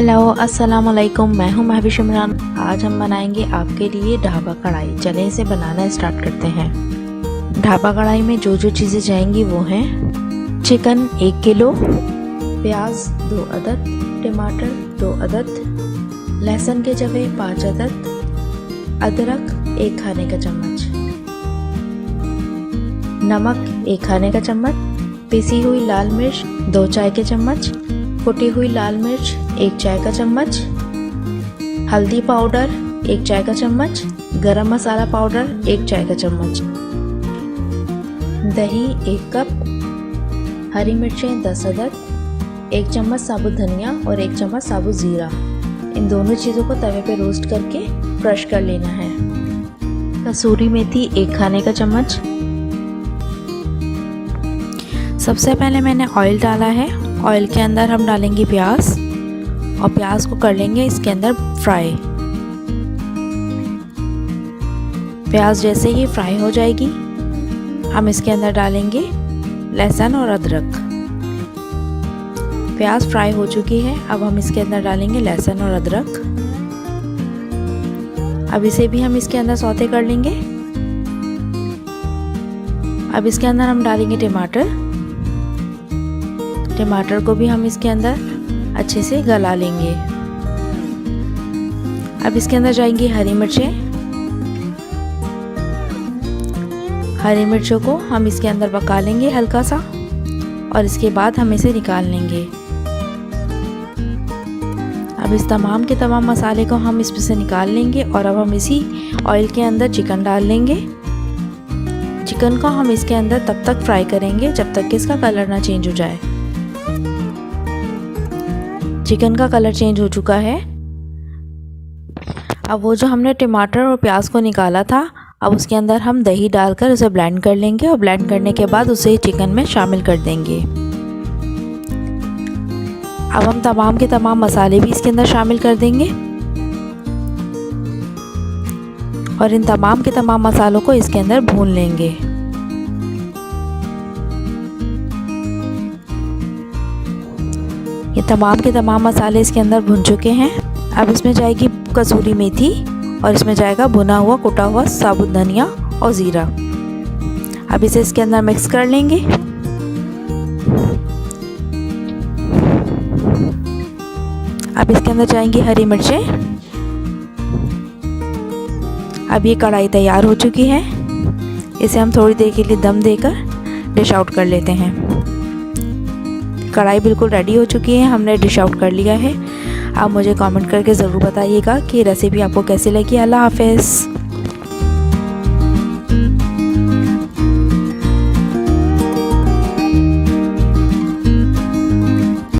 Hello अस्सलाम वालेकुम, मैं हूं महविश इमरान। आज हम बनाएंगे आपके लिए ढाबा कढ़ाई। चलें इसे बनाना स्टार्ट करते हैं। ढाबा कढ़ाई में जो जो चीज़ें जाएंगी वो हैं चिकन 1 किलो, प्याज 2 अदद, टमाटर 2 अदद, लहसुन के जवे 5 अदद, अदरक 1 खाने का चम्मच, नमक 1 खाने का चम्मच, पिसी हुई लाल मिर्च 2 चाय के चम्मच, कुटी हुई लाल मिर्च 1 चाय का चम्मच, हल्दी पाउडर 1 चाय का चम्मच, गरम मसाला पाउडर 1 चाय का चम्मच, दही 1 कप, हरी मिर्चें 10 अदद, 1 चम्मच साबुत धनिया और 1 चम्मच साबुत ज़ीरा। इन दोनों चीज़ों को तवे पे रोस्ट करके क्रश कर लेना है। कसूरी मेथी 1 खाने का चम्मच। सबसे पहले मैंने ऑयल डाला है। ऑयल के अंदर हम डालेंगे प्याज और प्याज को कर लेंगे इसके अंदर फ्राई। प्याज जैसे ही फ्राई हो जाएगी हम इसके अंदर डालेंगे लहसुन और अदरक। प्याज फ्राई हो चुकी है, अब हम इसके अंदर डालेंगे लहसुन और अदरक। अब इसे भी हम इसके अंदर सौते कर लेंगे। अब इसके अंदर हम डालेंगे टमाटर। टमाटर को भी हम इसके अंदर अच्छे से गला लेंगे। अब इसके अंदर जाएंगी हरी मिर्चें। हरी मिर्चों को हम इसके अंदर पका लेंगे हल्का सा और इसके बाद हम इसे निकाल लेंगे। अब इस तमाम के तमाम मसाले को हम इसमें से निकाल लेंगे और अब हम इसी ऑयल के अंदर चिकन डाल लेंगे। चिकन को हम इसके अंदर तब तक फ्राई करेंगे जब तक कि इसका कलर ना चेंज हो जाए। चिकन का कलर चेंज हो चुका है। अब वो जो हमने टमाटर और प्याज को निकाला था, अब उसके अंदर हम दही डालकर उसे ब्लेंड कर लेंगे और ब्लेंड करने के बाद उसे चिकन में शामिल कर देंगे। अब हम तमाम के तमाम मसाले भी इसके अंदर शामिल कर देंगे और इन तमाम के तमाम मसालों को इसके अंदर भून लेंगे। ये तमाम के तमाम मसाले इसके अंदर भुन चुके हैं। अब इसमें जाएगी कसूरी मेथी और इसमें जाएगा भुना हुआ कुटा हुआ साबुत धनिया और ज़ीरा। अब इसे इसके अंदर मिक्स कर लेंगे। अब इसके अंदर जाएंगी हरी मिर्चें। अब ये कढ़ाई तैयार हो चुकी है। इसे हम थोड़ी देर के लिए दम देकर डिश आउट कर लेते हैं। कढ़ाई बिल्कुल रेडी हो चुकी है, हमने डिश आउट कर लिया है। आप मुझे कमेंट करके ज़रूर बताइएगा कि रेसिपी आपको कैसी लगी। अल्लाह हाफ़िज़।